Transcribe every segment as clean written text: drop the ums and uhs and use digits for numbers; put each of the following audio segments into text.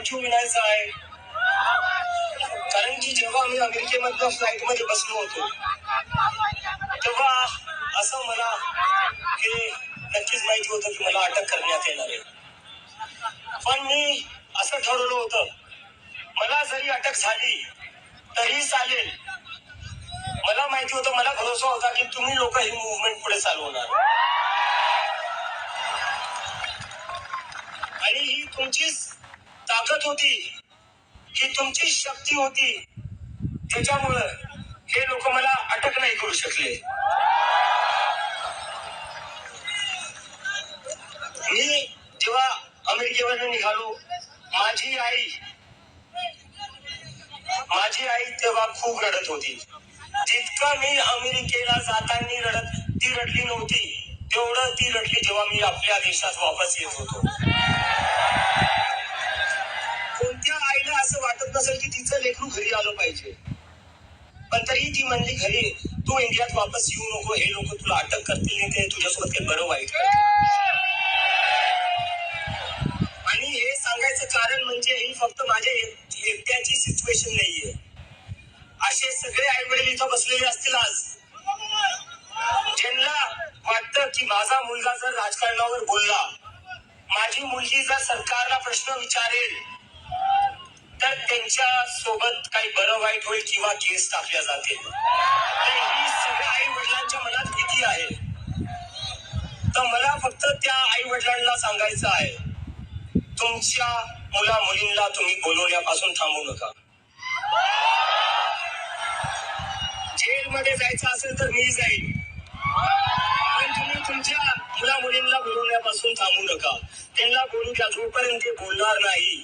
Thank you म्हणायचं आहे, कारण की जेव्हा आम्ही अमेरिकेमधल्या फ्लाईट मध्ये बसलो होतो तेव्हा असं मला हे नक्कीच माहिती होतं की मला अटक करण्यात येणार आहे. पण मी असं ठरवलं होतं, मला जरी अटक झाली तरी चालेल. मला माहिती होतं, मला भरोसा होता की तुम्ही लोक ही मुवमेंट पुढे चालवणार आणि ही तुमचीच ताकद होती, ही तुमची शक्ती होती, त्याच्यामुळं हे लोक मला अटक नाही करू शकले. मी जेव्हा अमेरिकेवरून निघालो, माझी आई तेव्हा खूप रडत होती. जितकं मी अमेरिकेला जाताना ती रडली नव्हती, तेवढं ती रडली जेव्हा मी आपल्या देशात वापस येत होतो. कोणत्या आईला असं वाटत नसेल की तिचं लेकरू घरी आलं पाहिजे, पण तरी ती म्हणली घरी तू इंडियात वापस येऊ नको, हे लोक तुला अटक करतील नाही, ते तुझ्यासोबत काही बरं वाईट करतील. आणि हे सांगायचं कारण म्हणजे ही फक्त माझ्या एकट्याची सिच्युएशन नाहीये. असे सगळे आई वडील इथं बसलेले असतील आज, ज्यांना वाटतं की माझा मुलगा जर राजकारणावर बोलला, माझी मुलगी जर सरकारला प्रश्न विचारेल तर त्यांच्या सोबत काही बरं वाईट होईल किंवा केस टाकल्या जातील. तर ही सगळ्या आई वडिलांच्या मनात भीती आहे. तर मला फक्त त्या आई वडिलांना सांगायचं आहे, तुमच्या मुला मुलींना तुम्ही बोलवण्यापासून थांबू नका. जेलमध्ये जायचं असेल तर मी जाईल, पण तुम्ही तुमच्या मुला मुलींना बोलवण्यापासून थांबू नका. त्यांना बोलू द्या. जोपर्यंत ते बोलणार नाही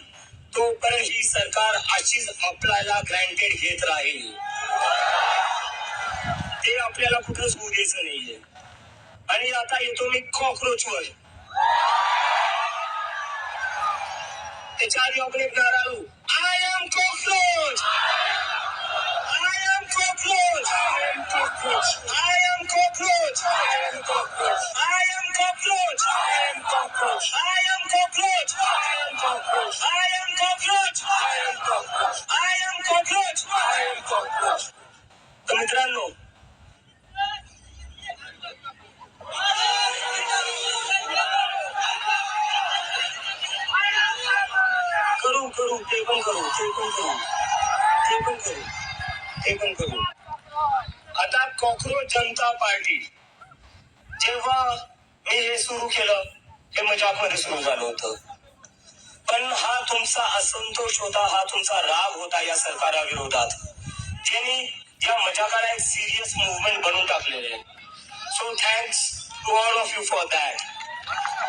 तोपर्यंत ही सरकार अशीच आपल्याला ग्रँटेड घेत राहील. ते आपल्याला कुठंच होऊ द्यायचं नाहीये. आणि आता येतो मी कॉकरोचवर. त्याच्या आधी आपण एक नारा लावू, I am cockroach, I am cockroach, I am cockroach, I am cockroach, I am cockroach, I am cockroach, I am cockroach, I am cockroach, I am cockroach, I am cockroach, I am cockroach, I am cockroach, I am cockroach. तर मित्रांनो, करू ते पण करू. आता cockroach जनता party, जेव्हा मी हे सुरू केलं हे मजाकमध्ये सुरू झालं होतं, पण हा तुमचा असंतोष होता, हा तुमचा राग होता या सरकाराविरोधात, ज्यांनी या मजाकाला एक सिरियस मुवमेंट बनवून टाकलेले. So thanks to all of you for that.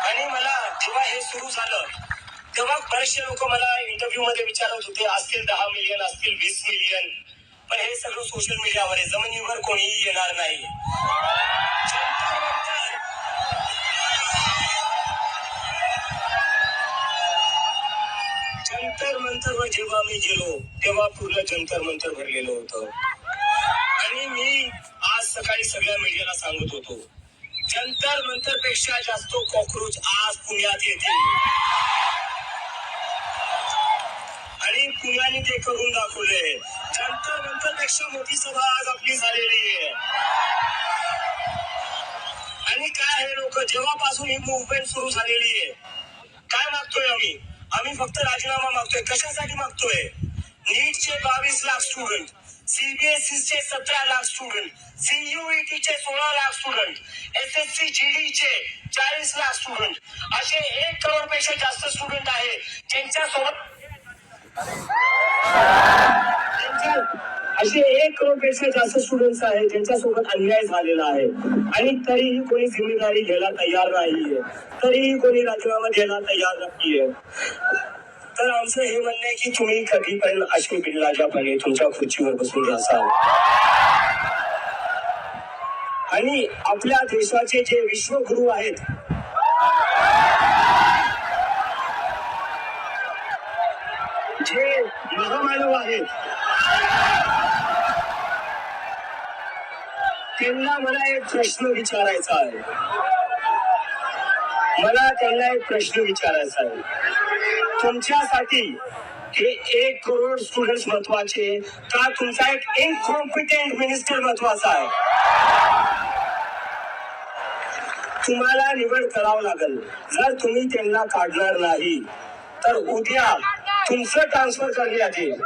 आणि मला जेव्हा हे सुरू झालं तेव्हा बरेचसे लोक मला इंटरव्ह्यू मध्ये विचारत होते, असतील 10 मिलियन, असतील 20 मिलियन, पण हे सगळं सोशल मीडियावर आहे, जमिनीवर कोणीही येणार नाही. जंतर मंतरवर जेव्हा मी गेलो तेव्हा पूर्ण जंतर मंतर भरलेलं होतं. आणि मी आज सकाळी सगळ्या मीडियाला सांगत होतो, जंतर मंतर पेक्षा जास्त कॉकरोच आज पुण्यात येतील आणि पुण्याने ते करून दाखवले. जंतर मंतर पेक्षा मोठी सभा आज आपली झालेली आहे. आणि काय हे लोक जेव्हापासून ही मुवमेंट सुरू झालेली आहे, काय मागतोय आम्ही फक्त राजीनामा मागतोय. कशासाठी मागतोय? नीटचे 22 लाख स्टुडंट, सीबीएसईचे 17 लाख स्टुडंट, सीयूईटीचे 16 लाख स्टुडंट, एसएससी जीडीचे 40 लाख स्टुडंट, असे 1 करोड पेक्षा जास्त स्टुडंट आहे ज्यांच्यासोबत असे 1 करोड पेक्षा जास्त स्टुडंट्स आहेत ज्यांच्यासोबत अन्याय झालेला आहे. आणि तरीही कोणी जिम्मेदारी घ्यायला तयार नाहीये, तरीही कोणी राजीनामा द्यायला तयार नाहीये. तर आमचं हे म्हणणं आहे की तुम्ही कधी पण अश्विन बिल्लाच्यापणे तुमच्या खुर्चीवर बसून असाल. आणि आपल्या देशाचे जे विश्वगुरु आहेत, जे महामानव आहेत, त्यांना मला एक प्रश्न विचारायचा आहे. तुमच्यासाठी हे 1 करोड स्टुडंट महत्वाचे का तुमचा एक इनकॉम्पिटेंट मिनिस्टर महत्वाचा आहे? तुम्हाला निवड करावं लागेल. जर तुम्ही त्यांना काढणार नाही तर उद्या तुमचं ट्रान्सफर करण्यात येईल.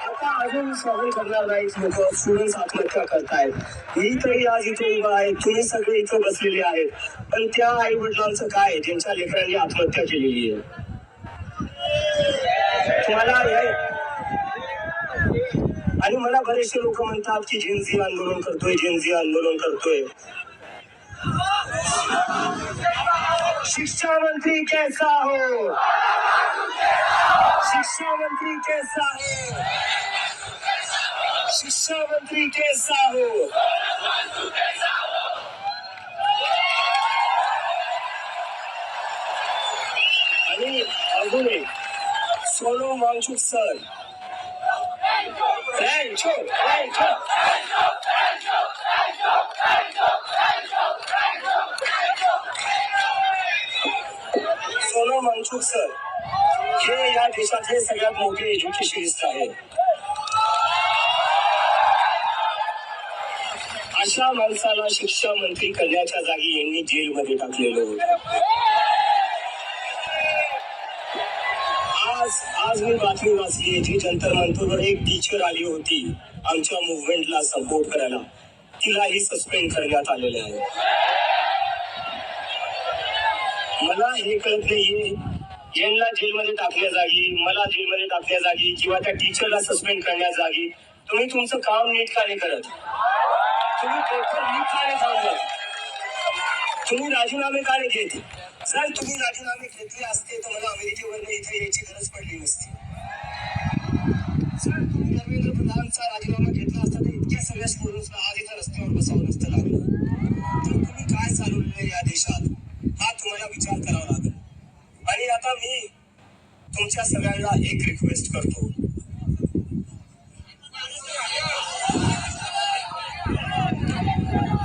आता अजून सहन करणार नाहीत लोक. स्टुडंट आत्महत्या करतायत. मी तरी आज इथे उभा आहे, तुम्ही सगळे इथं बसलेले आहेत, पण त्या आई वडिलांचं काय ज्यांच्या लेकरांनी आत्महत्या केलेली आहे? तुम्हाला आणि मला बरेचसे लोक म्हणतात की जेनझी आंदोलन करतोय, जेनझी आंदोलन करतोय. शिक्षा मंत्री कैसा हो, शिक्षा मंत्री कैसा हो, शिक्षा मंत्री कैसा हो. आणि अजून एक सोनम वांगचुक सर, सोनम वांगचुक सर हे या देशातले सगळ्यात मोठे एज्युकेशनिस्ट आहेत. अशा माणसाला शिक्षा मंत्री करण्याच्या जागी यांनी जेलमध्ये टाकलेलं होतं. आज मी बातमी वाचली जी जंतर मंतरवर एक टीचर आली होती आमच्या मुवमेंटला सपोर्ट करायला, तिलाही सस्पेंड करण्यात आलेले आहे. मला हे कळत नाहीये, यांना जेलमध्ये टाकल्या जागी, मला जेलमध्ये टाकल्या जागी किंवा त्या टीचरला सस्पेंड करण्यात जागी तुम्ही तुमचं काम नीट का नाही करत? तुम्ही पेपर नीट का नाही थांबवत? तुम्ही राजीनामे का नाही घेत? जर तुम्ही राजीनामे घेतले असते तर मला अमेरिकेवरनं इथे यायची गरज पडली नसती. जर तुम्ही धर्मेंद्र प्रधानचा राजीनामा घेतला असता तर इतक्या सगळ्या स्टुडंट्सना आज इथं रस्त्यावर बसावं नसतं लागलं. तर तुम्ही काय चालवलेलं या देशात हा तुम्हाला विचार करावा लागेल. आणि आता मी तुमच्या सगळ्यांना एक रिक्वेस्ट करतो.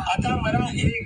आता मला एक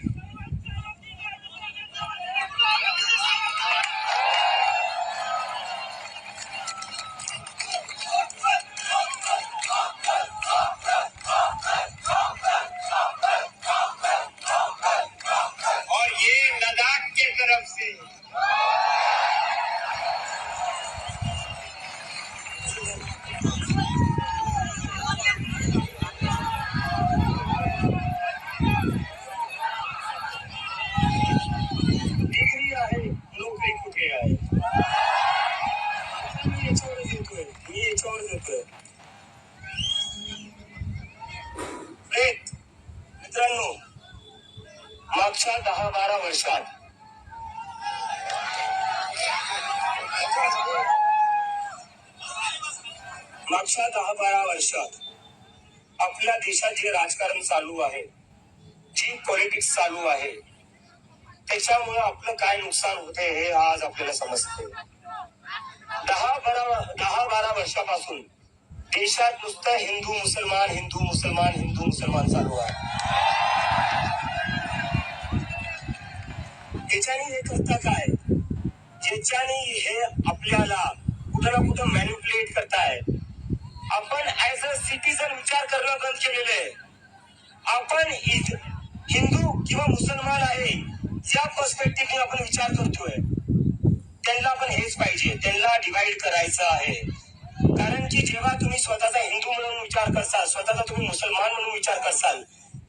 मित्रांनो, मागच्या 10-12 वर्षात आपल्या देशात जे राजकारण चालू आहे, जी पॉलिटिक्स चालू आहे, त्याच्यामुळे आपलं काय नुकसान होते हे आज आपल्याला समजते. 10-12 वर्षापासून देशात नुसतं हिंदू मुसलमान हिंदू मुसलमान हिंदू मुसलमान चालू आहे. याच्याने हे करता काय? ज्याच्याने हे आपल्याला कुठं ना कुठं मॅनिप्युलेट करताय. आपण ऍज अ सिटीजन विचार करणं बंद केलेलं आहे. आपण हिंदू किंवा मुसलमान आहे या पर्स्पेक्टिव्हने आपण विचार करतोय. त्यांना आपण हेच पाहिजे, त्यांना डिवाइड करायचं आहे. कारण की जेव्हा तुम्ही स्वतःचा हिंदू म्हणून विचार करसाल, स्वतःचा तुम्ही मुसलमान म्हणून विचार करसाल,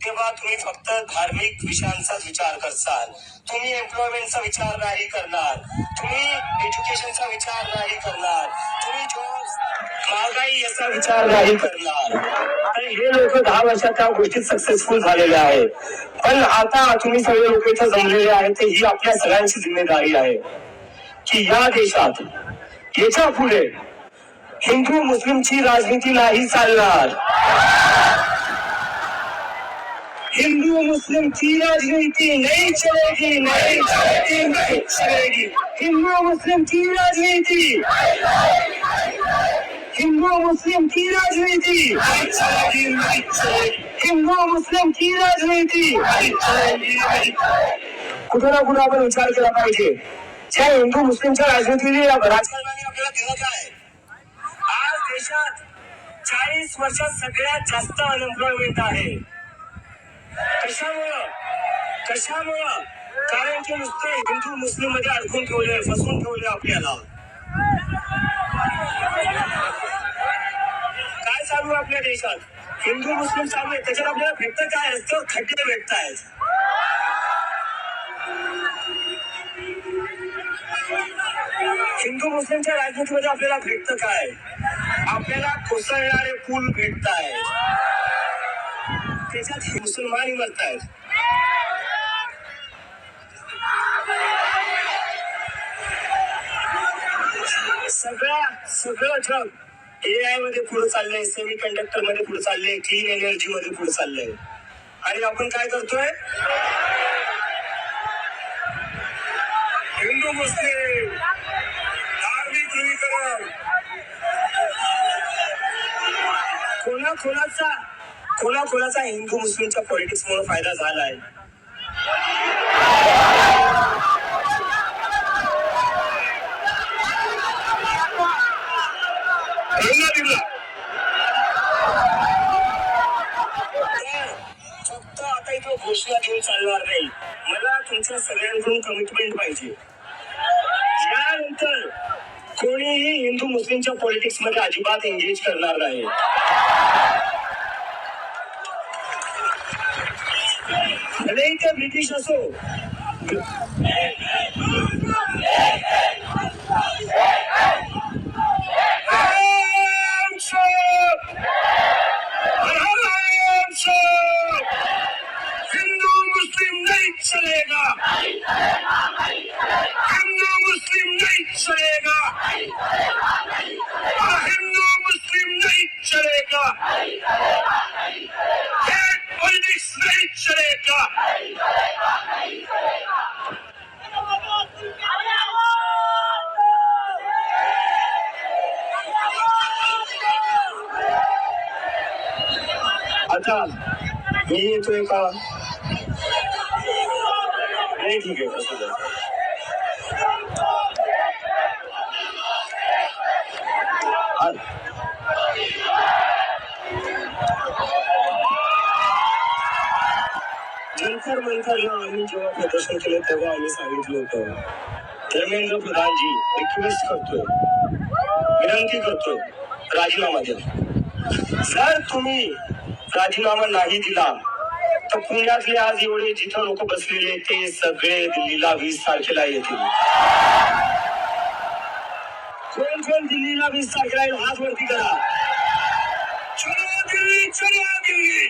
तेव्हा तुम्ही फक्त धार्मिक विषयांचाच विचार करसाल. तुम्ही एम्प्लॉयमेंटचा विचार नाही करणार, तुम्ही एज्युकेशनचा विचार नाही करणार, तुम्ही जॉब्स महागाई याचा विचार नाही करणार. आणि हे लोक 10 वर्षात त्या गोष्टीत सक्सेसफुल झालेले आहेत. पण आता तुम्ही सगळे लोक इथं जमलेले आहेत, ही आपल्या सगळ्यांची जिम्मेदारी आहे की या देशात याच्या पुढे हिंदू मुस्लिमची राजनीती नाही चालणार. हिंदू मुस्लिम की राजनीति नहीं चलेगी, नहीं चलेगी, नहीं चलेगी. हिंदू मुस्लिम की राजनीति, हिंदू मुस्लिम की राजनीति नहीं चलेगी, नहीं चलेगी. हिंदू मुस्लिम की राजनीति नहीं चलेगी, नहीं. कुठं ना कुठं आपण विचार केला पाहिजे ज्या हिंदू मुस्लिमच्या राजकारणाने आपल्याला दिलं काय? आज देशात 40 वर्षात सगळ्यात जास्त अनएम्प्लॉयमेंट आहे. कशामुळं? कारण की नुसते हिंदू मुस्लिम मध्ये अडकून ठेवले, फसवून ठेवले आपल्याला. काय चालू आहे आपल्या देशात? हिंदू मुस्लिम चालू आहे, त्याच्यात आपल्याला भेटतं काय? रस्त्यावर खड्डे भेटतायत. हिंदू मुस्लिमच्या राजनीतीमध्ये आपल्याला भेटतं काय? आपल्याला कोसळणारे पूल भेटतायत, त्याच्यात मुसलमानही मरतायत. सगळं जग AI मध्ये पुढे चाललंय, सेमी कंडक्टर मध्ये पुढे चाललंय, क्लीन एनर्जी मध्ये पुढे चाललंय. आणि आपण काय करतोय? हिंदू मुस्लिम धार्मिक ध्रुवीकरण. कोणाचा हिंदू मुस्लिमच्या पॉलिटिक्स मुळे फायदा झालाय? फक्त आता इथं घोषणा देऊन चालणार नाही. मला तुमच्या सगळ्यांकडून कमिटमेंट पाहिजे. यानंतर कोणीही हिंदू मुस्लिमच्या पॉलिटिक्स मध्ये अजिबात एंगेज करणार नाही. भले ते ब्रिटिश असो, हिंदू मुस्लिम नहीं चलेगा, हिंदू मुस्लिम नहीं चलेगा, हिंदू मुस्लिम नहीं चलेगा, पॉलिटिक्स नहीं चलेगा. आता मी येतोय का? नाही, ठीक आहे. जंतर मंतरला आम्ही जेव्हा प्रदर्शन केलं तेव्हा आम्ही सांगितलं होतं, धर्मेंद्र प्रधानजी, रिक्वेस्ट करतोय, विनंती करतोय, राजीनामा द्या. जर तुम्ही राजीनामा नाही दिला तर पुण्यातले आज एवढे जिथं लोक बसलेले ते सगळे दिल्लीला 20 तारखेला येतील. कोण दिल्लीला 20 तारखेला येईल? हात वरती करा. चलो दिल्ली, चलो दिल्ली,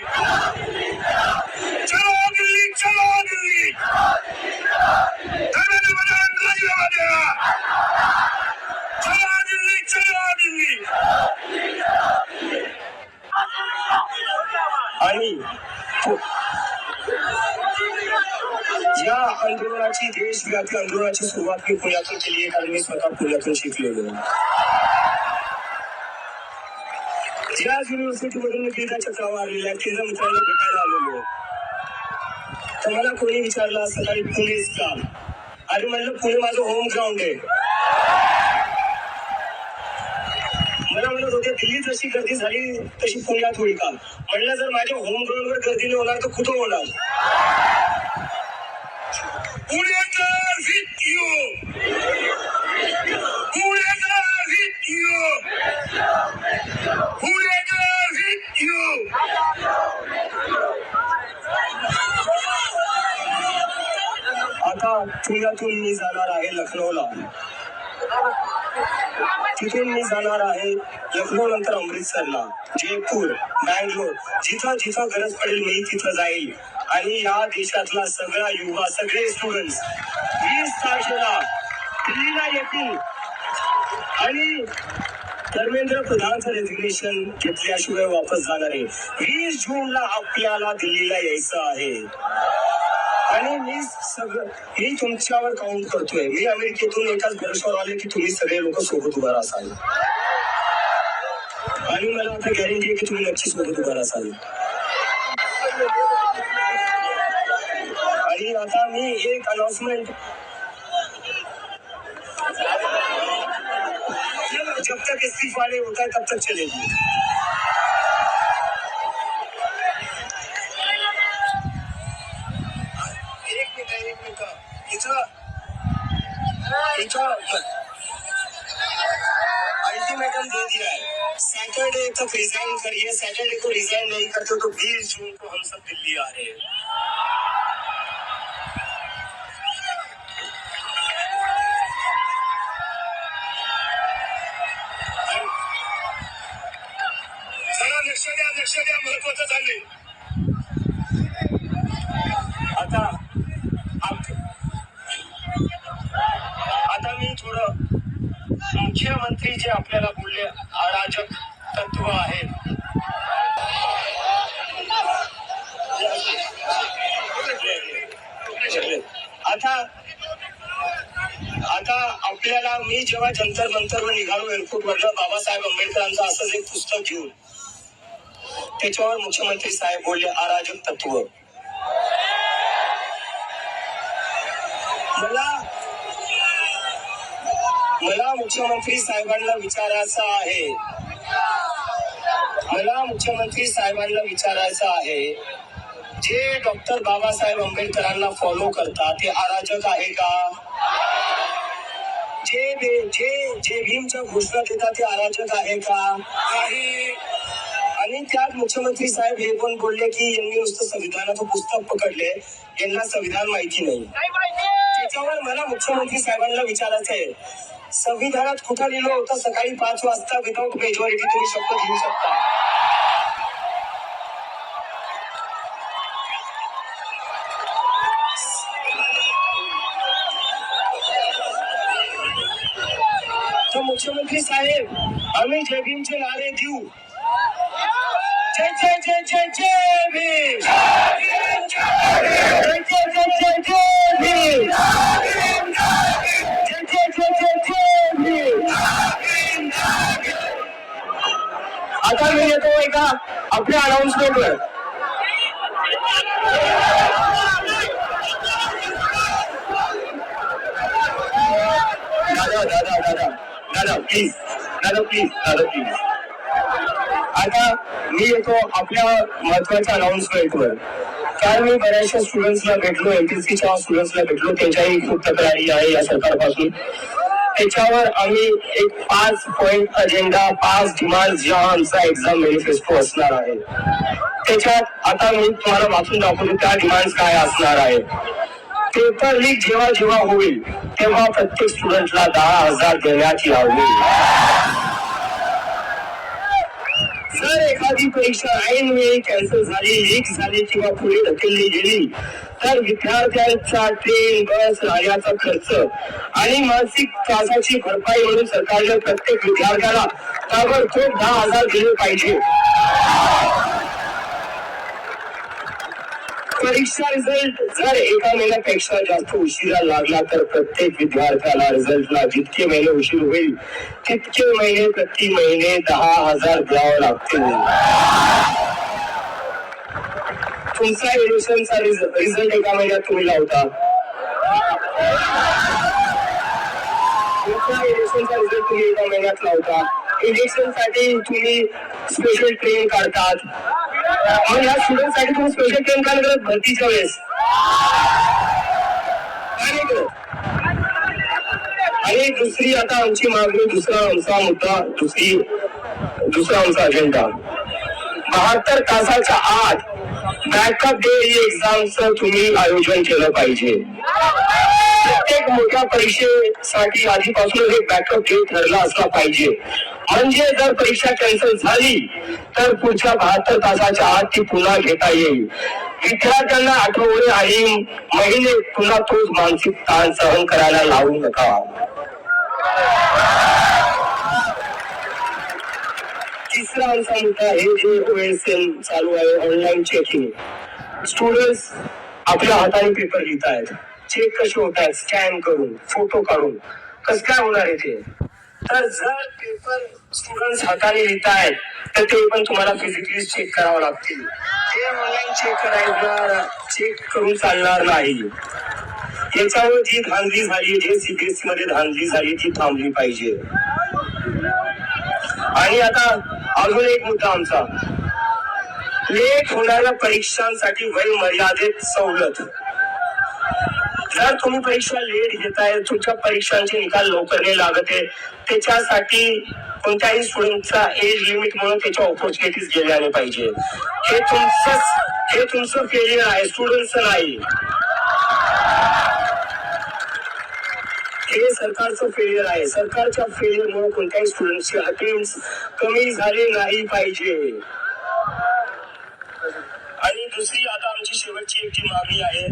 चलो दिल्ली, चलो दिल्ली. धर्मेंद्र प्रधान राजीनामा द्या. चलो दिल्ली, चलो दिल्ली. आणि या आंदोलनाची, देशव्यापी आंदोलनाची सुरुवात मी पुण्यातून केली आहे, कारण मी स्वतः पुण्यातून शिकलेलो. ज्याच युनिव्हर्सिटीमधून मी गीताच्या चक्रावर आलेल्या आहे, तिच्या मित्रांना भेटायला आलेलो. तर मला कोणी विचारलं सकाळी पुणेच का? आणि म्हणलं पुणे माझं होम ग्राउंड आहे. मला म्हणत होते दिल्ली जशी गर्दी झाली तशी पुण्यात होईल का? म्हणलं जर माझ्या होम ग्राउंड वर गर्दी नाही होणार तर कुठं होणार? Punekar with you, Punekar with you, Punekar with you. आता पुण्यातून मी जाणार आहे लखनौला, तिथून मी जाणार आहे लखनौ नंतर अमृतसरला, जयपूर, बँगलोर, जिथं जिथं गरज पडेल मी तिथं जाईल. आणि या देशातला सगळा युवा, सगळे स्टुडंट्स 20 तारखेला दिल्लीला येतील. आणि धर्मेंद्र प्रधानचं रेझिग्नेशन घेतल्याशिवाय वापस जाणार आहे. 20 जूनला आपल्याला दिल्लीला यायचं आहे. आणि मी तुमच्यावर काउंट करतोय. मी अमेरिकेतून एकाच भरोशावर आले की तुम्ही सगळे लोक सोबत उभा असाल. आणि मला आता गॅरंटी आहे की तुम्ही नक्की सोबत उभा असाल. आणि आता मी एक अनाउन्समेंट जब तक इस्तीफा नहीं होता है तब तक चलेगी। एक मिनट अल्टीमेटम दे दिया है, सैटरडे तक रिजाइन करिए। सैटरडे को रिजाइन नहीं करते तो 20 जून को हम सब दिल्ली आ रहे हैं। लक्ष द्या महत्वाचं झाले। आता मी थोडं मुख्यमंत्री जे आपल्याला बोलले अराजक तत्व आहे, आता आपल्याला मी जेव्हा जंतर मंतरवर निघालो एअरपोर्ट वरनं बाबासाहेब आंबेडकरांचं असंच एक पुस्तक घेऊन, त्याच्यावर मुख्यमंत्री साहेब बोलले अराजक तत्व। मला मुख्यमंत्री साहेबांना विचारायचं आहे, जे डॉक्टर बाबासाहेब आंबेडकरांना फॉलो करतात ते अराजक आहे का? जे भीमच्या घोषणा देतात ते अराजक आहे का? आणि त्यात मुख्यमंत्री साहेब हे पण बोलले की यांनी नुसतं संविधानाचं पुस्तक पकडले, यांना संविधान माहिती नाही। त्याच्यावर मला मुख्यमंत्री साहेबांना विचारायचं आहे, संविधानात कुठं लिहिलं होतं सकाळी 5 वाजता विदाउट मेजॉरिटी तुम्ही शपथ घेऊ शकता? तो मुख्यमंत्री साहेब आम्ही जय भीमचे नारे देऊ, जय जय जय जय जय भीम, जय जय जय जय जय भीम, जय जय जय जय जय भीम। आता मी येतो एका आपल्या अनाउन्समेंटवर। दादा प्लीज आता मी येतो आपल्या महत्वाच्या अनाउन्समेंटवर। काल मी बऱ्याचशा स्टुडंट्सला भेटलो, एमपीएससीच्या स्टुडंट्सला भेटलो, त्यांच्याही खूप तक्रारी आहे या सरकारपासून। त्याच्यावर आम्ही एक 5 पॉइंट अजेंडा, 5 डिमांड ज्या आमचा एक्झाम मॅनिफेस्टो असणार आहे, त्याच्यात आता मी तुम्हाला वाचून दाखवतो त्या डिमांड्स काय असणार आहे। पेपर लीक जेव्हा होईल तेव्हा प्रत्येक स्टुडंटला 10,000 देण्यात यावी। जर एखादी परीक्षा ऐन वेळी कॅन्सल झाली, लीक झाली किंवा पुढे ढकलली गेली तर विद्यार्थ्यांचा ट्रेन, बस, राहण्याचा खर्च आणि मानसिक त्रासाची भरपाई म्हणून सरकारने प्रत्येक विद्यार्थ्याला ताबडतोब 10,000 दिले पाहिजे। परीक्षा रिझल्ट जर एका महिन्यापेक्षा जास्त उशिरा लागला तर प्रत्येक विद्यार्थ्याला रिझल्टला जितके महिने उशीर होईल तितके महिने प्रति महिने 10,000 द्यावे लागतील। तुमचा इलेक्शनचा रिझल्ट एका महिन्यात तुम्ही लावता, तुम्ही एका महिन्यात लावता। इलेक्शन साठी तुम्ही स्पेशल ट्रेन काढतात, मग या स्टुडंट साठी तुम्ही स्पेशल ट्रेन का करत भरतीच्या वेळेस? आणि दुसरी आता आमची मागणी, दुसरा आमचा मुद्दा, दुसरा आमचा अजेंडा, 72 तासाच्या आत बॅकअप डे एक्झामचं तुम्ही आयोजन केलं पाहिजे। प्रत्येक मोठ्या परीक्षेसाठी आधीपासून एक बॅकअप डे ठरला असला पाहिजे, म्हणजे जर परीक्षा कॅन्सल झाली तर पुढच्या 72 तासाच्या आत ती पुन्हा घेता येईल। विद्यार्थ्यांना आठवडे आणि महिने पुन्हा तोच मानसिक ताण सहन करायला लावू नका। तिसरा आमचा मुद्दा हे जे OSM चालू आहे, ऑनलाईन चेकिंग। स्टुडंट्स आपल्या हाताने पेपर लिहित आहेत, चेक कसे होत आहेत, स्कॅन करून, फोटो काढून, कसं काय होणार आहे ते? तर जर पेपर स्टुडंट्स हाताने लिहित आहेत तर ते पण तुम्हाला फिजिकली चेक करावं लागतील, ते ऑनलाईन चेक करून चालणार नाही। याच्यावर जी धांदली झाली, जे CBSE मध्ये धांदली झाली ती थांबली पाहिजे। आणि आता अजून एक मुद्दा आमचा, लेट होणाऱ्या परीक्षांसाठी वय मर्यादित सवलत. जर तुम्ही परीक्षा लेट घेताय, तुमच्या परीक्षांचे निकाल लवकर नाही लागत आहे, त्याच्यासाठी कोणत्याही स्टुडंटचा एज लिमिट म्हणून त्याच्या ऑपॉर्च्युनिटीज गेल्या नाही पाहिजे. हे तुमचं फेलियर आहे, स्टुडंटचं नाही. हे सरकारचं फेलियर आहे. सरकारच्या फेलियरमुळे कोणत्याही स्टुडंटची अटेम्प्ट कमी झाले नाही पाहिजे. आणि दुसरी आता आमची शेवटची एक जी मागणी आहे,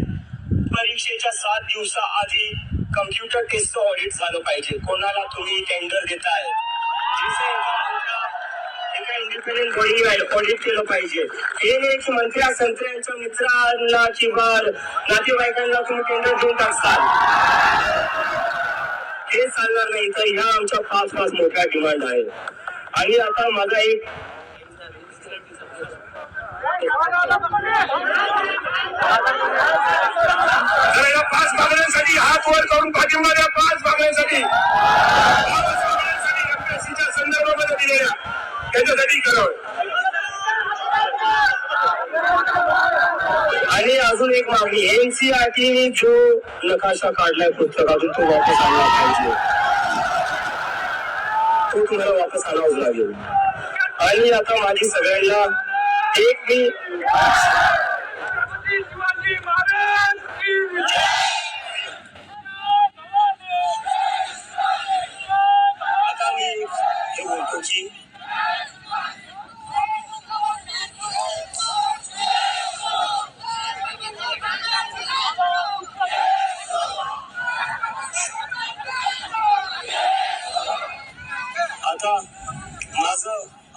परीक्षेच्या 7 दिवसाआधी कम्प्युटर टेस्टचं ऑडिट झालं पाहिजे. कोणाला तुम्ही टेंडर देताय, एका इंडिपेंडेंट बॉडीने ऑडिट केलं पाहिजे. हे नाही की मंत्र्या संत्र्यांच्या मित्रांना किंवा नातेवाईकांना तुम्ही टेंडर देऊन टाकसाल, हे चालणार नाही. तर ह्या आमच्या 5 मोठ्या डिमांड आहे. आणि आता माझा एक या 5 मागण्यांसाठी हात वर करून पाठिंबा द्या. 5 मागण्यांसाठी एमपीएससीच्या संदर्भामध्ये दिलेल्या त्याच्यासाठी करावं. आणि अजून एक मागणी, एनसीईआरटीने जो नकाशा काढलाय पुस्तकातून तो वापस आणला पाहिजे. तो तुम्हाला वापस आणावाच लागेल. आणि आता माझी सगळ्यांना एक मी हे बोलतो की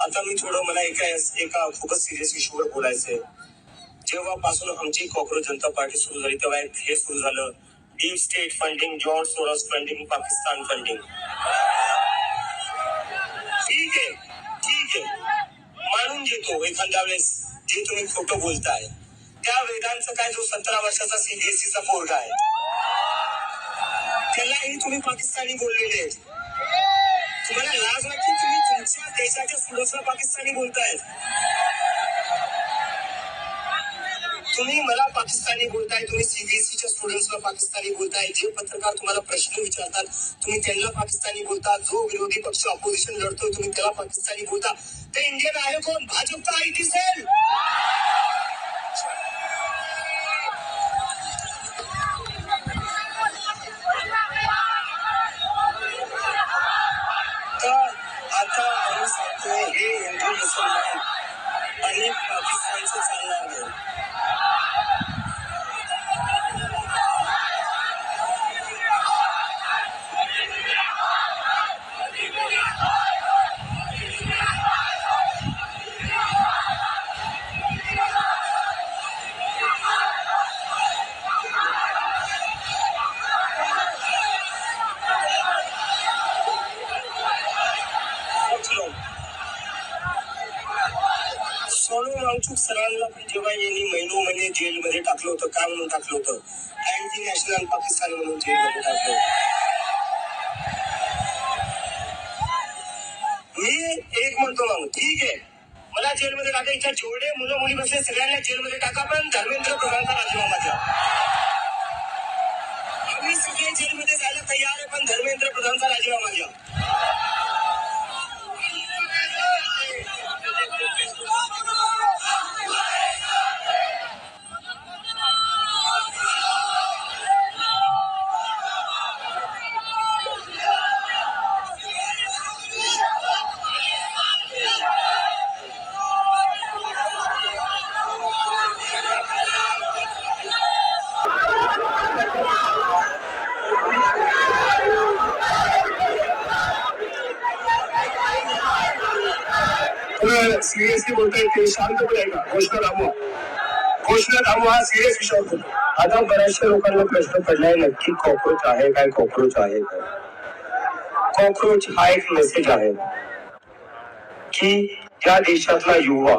आता मी थोडं मला एका खूपच सिरियस इश्यूवर बोलायचंय. जेव्हापासून आमची कॉक्रोच जनता पार्टी सुरू झाली तेव्हा हे सुरू झालं, deep state funding, George Soros funding, Pakistan funding. ठीक आहे, मानून घेतो एखाद्या वेळेस जे तुम्ही खोटं बोलताय. त्या वेदांचं काय, जो 17 वर्षाचा सीबीएसईचा पोरगा आहे, त्यालाही तुम्ही पाकिस्तानी बोललेले आहेत. तुम्हाला लाज वाटते, तुम्ही तुमच्या देशाच्या स्टुडंट्सला पाकिस्तानी बोलताय. तुम्ही मला पाकिस्तानी बोलताय, तुम्ही सीबीएसईच्या स्टुडंट्सला पाकिस्तानी बोलताय. जे पत्रकार तुम्हाला प्रश्न विचारतात तुम्ही त्यांना पाकिस्तानी बोलता. जो विरोधी पक्ष ऑपोजिशन लढतोय तुम्ही त्याला पाकिस्तानी बोलता. ते इंडियन आहे कोण? भाजपचा आयटी सेल. आता आम्ही सांगतोय, हे हिंदू मुसलमान आणि पाकिस्तानचं चालणार नाही. सोनू वांगचूक सरांना पण जेव्हा यांनी महिने जेलमध्ये टाकलं होतं, काय म्हणून टाकलं होतं? अँटी नॅशनल पाकिस्तानी म्हणून जेलमध्ये टाकलं. मी एक म्हणतो मग, ठीक आहे, मला जेलमध्ये टाकायच्या जेवढे मुलं मुली बसले सगळ्यांना जेलमध्ये टाका, पण धर्मेंद्र प्रधानचा राजीनामा द्या. आम्ही सगळे जेलमध्ये जायला तयार आहे, पण धर्मेंद्र प्रधानचा राजीनामा द्या. सिरियसली बोलताय ते शांतपणे आहे का? घोषणा थांबवा हा सिरियस विषय होतो. आता बऱ्याचशा लोकांना प्रश्न पडलाय, नक्की कॉक्रोच आहे काय? कॉक्रोच आहे काय? कॉक्रोच हा एक मेसेज आहे की त्या देशातला युवा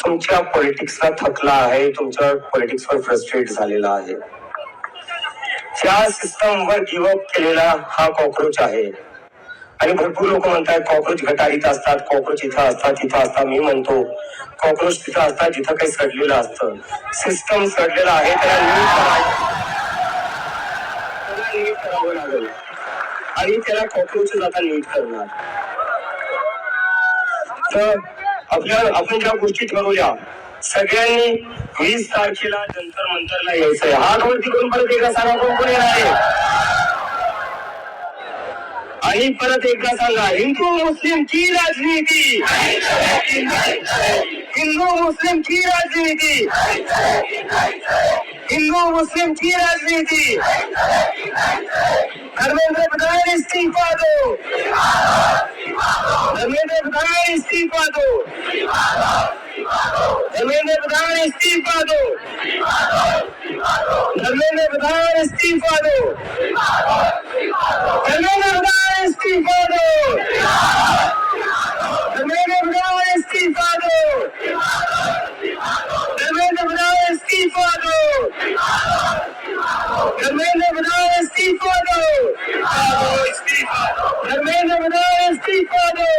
तुमच्या पॉलिटिक्सला थकला आहे, तुमच्या पॉलिटिक्सवर फ्रस्ट्रेट झालेला आहे. त्या सिस्टमवर गिव्हअप केलेला हा कॉक्रोच आहे. आणि भरपूर लोक म्हणतात कॉक्रोच गटारीत असतात, कॉक्रोच इथं असतात तिथं असतात. मी म्हणतो कॉक्रोच तिथं असतात जिथं काही सडलेलं असतं. सिस्टम सडलेलं आहे, त्याला नीट करावं लागेल आणि त्याला कॉक्रोचेस आता नीट करणार. तर आपण ज्या गोष्टी ठरवल्या सगळ्यांनी 20 तारखेला जंतर मंतरला यायचंय. हात वरती करून परत एकदा सांगा कोण कोण येणार आहे. आणि परत एकदा सांगा हिंदू मुस्लिम की राजनीति, हिंदू मुस्लिम की राजनीति, हिंदू मुस्लिम की राजनीति. धर्मेंद्र प्रधान इस्तीफा दो, धर्मेंद्र प्रधान इस्तीफा दो, धर्मेंद्र प्रधान इस्तीफा दो, धर्मेंद्र प्रधान इस्तीफा दो, धर्मेंद्र प्रधान इस्तीफा दो, धर्मेंद्र प्रधान इस्तीफा दो, धर्मेंद्र प्रधान इस्तीफा दो, धर्मेंद्र प्रधान इस्तीफा दो, धर्मेंद्र प्रधान इस्तीफा दो.